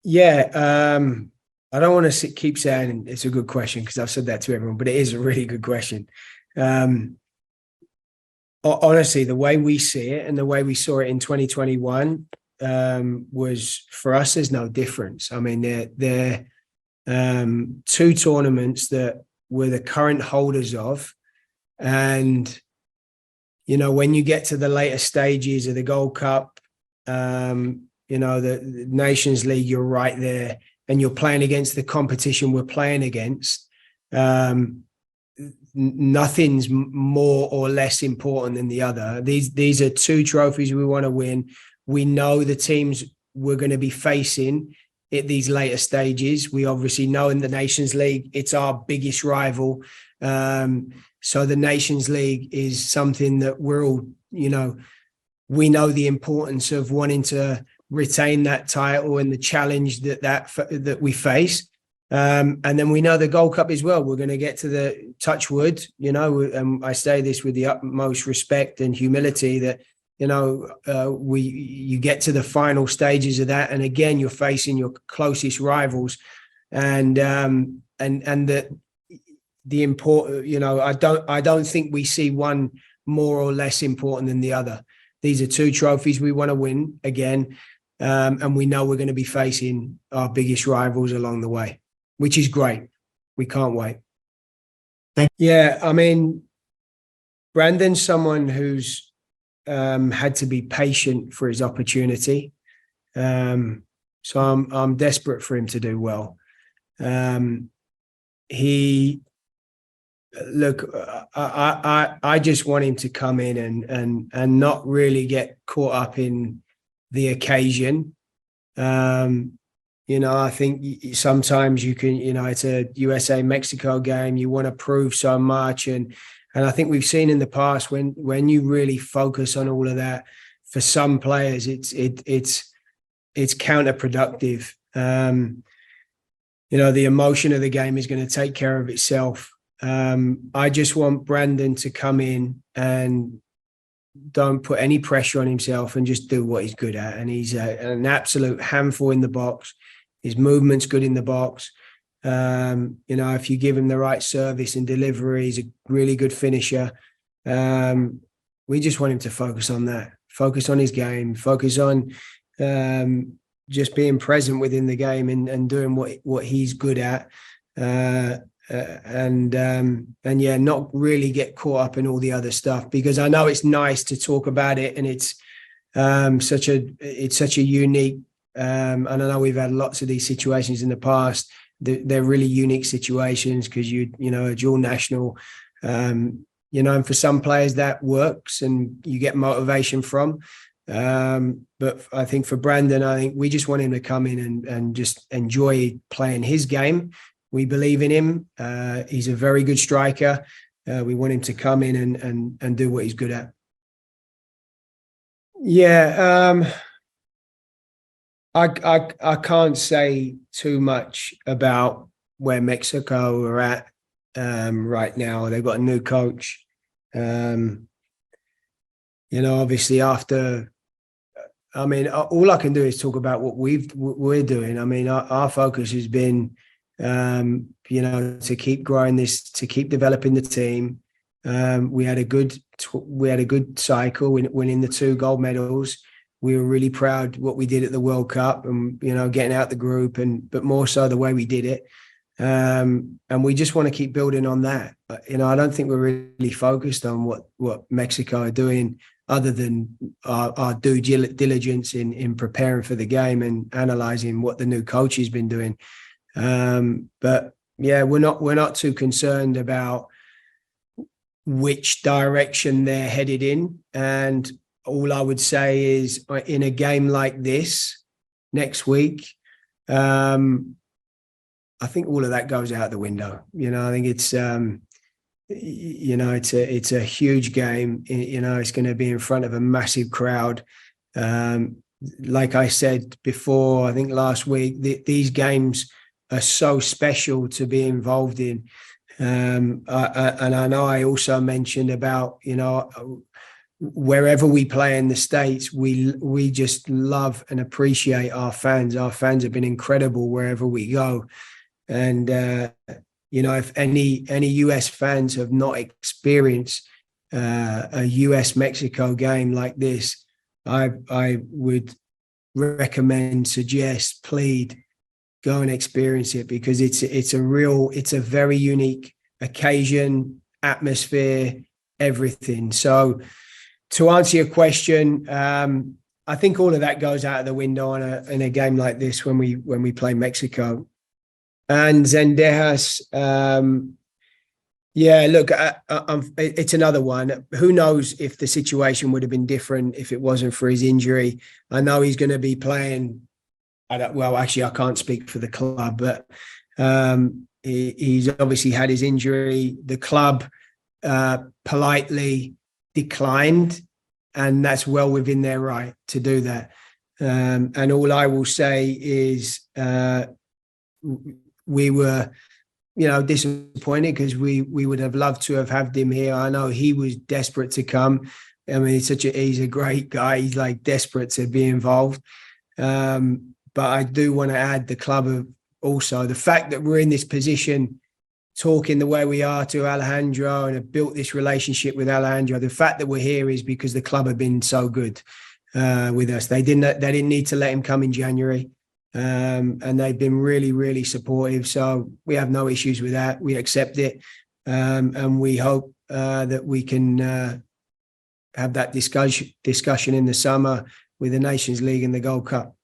Yeah, I don't want to keep saying it's a good question because I've said that to everyone, but it is a really good question. Um, Honestly, the way we see it and the way we saw it in 2021 was for us. There's no difference. I mean, they're two tournaments that we're the current holders of, and when you get to the later stages of the Gold Cup, the Nations League, you're right there, and you're playing against the competition we're playing against. Nothing's more or less important than the other. These are two trophies we want to win. We know the teams we're going to be facing at these later stages. We obviously know in the Nations League, it's our biggest rival. So the Nations League is something that we're all, we know the importance of wanting to retain that title and the challenge that we face. And then we know the Gold Cup as well. We're going to get to the touch wood, and I say this with the utmost respect and humility that, you get to the final stages of that. And again, you're facing your closest rivals, and the important, I don't think we see one more or less important than the other. These are two trophies we want to win again. And we know we're going to be facing our biggest rivals along the way, which is great. We can't wait. Yeah, I mean, Brandon's someone who's had to be patient for his opportunity. So I'm desperate for him to do well. I just want him to come in and not really get caught up in the occasion. I think sometimes you can, it's a USA-Mexico game. You want to prove so much. And I think we've seen in the past when you really focus on all of that, for some players, it's counterproductive. The emotion of the game is going to take care of itself. I just want Brandon to come in and don't put any pressure on himself and just do what he's good at. And he's an absolute handful in the box. His movement's good in the box. If you give him the right service and delivery, he's a really good finisher. We just want him to focus on that, focus on his game, focus on just being present within the game and doing what he's good at. Not really get caught up in all the other stuff, because I know it's nice to talk about it, and it's such a unique. And I know we've had lots of these situations in the past. They're really unique situations because a dual national. And for some players that works and you get motivation from. But I think for Brandon, we just want him to come in and just enjoy playing his game. We believe in him. He's a very good striker. We want him to come in and do what he's good at. Yeah. I can't say too much about where Mexico are at right now. They've got a new coach. Obviously after, all I can do is talk about what we're doing. Our focus has been, to keep growing this, to keep developing the team. We had a good cycle, winning the 2 gold medals. We were really proud what we did at the World Cup, and getting out the group, but more so the way we did it. And we just want to keep building on that. I don't think we're really focused on what Mexico are doing, other than our due diligence in preparing for the game and analysing what the new coach has been doing. But yeah, we're not too concerned about which direction they're headed in. And all I would say is, in a game like this next week, I think all of that goes out the window. I think it's it's a huge game. It's going to be in front of a massive crowd. Like I said before, I think last week, these games are so special to be involved in. And I know I also mentioned about, wherever we play in the States, we just love and appreciate our fans. Our fans have been incredible wherever we go. And, if any US fans have not experienced a US-Mexico game like this, I would recommend, suggest, plead, go and experience it, because it's a very unique occasion, atmosphere, everything. So to answer your question, I think all of that goes out of the window in a game like this when we play Mexico. And Zendejas, look, it's another one. Who knows if the situation would have been different if it wasn't for his injury. I know he's going to be playing. Actually, I can't speak for the club, but he's obviously had his injury. The club politely declined, and that's well within their right to do that. And all I will say is we were, disappointed, because we would have loved to have had him here. I know he was desperate to come. I mean, he's a great guy. He's like desperate to be involved. But I do want to add the club also the fact that we're in this position, talking the way we are to Alejandro, and have built this relationship with Alejandro. The fact that we're here is because the club have been so good with us. They didn't need to let him come in January. And they've been really, really supportive. So we have no issues with that. We accept it. And we hope that we can have that discussion in the summer with the Nations League and the Gold Cup.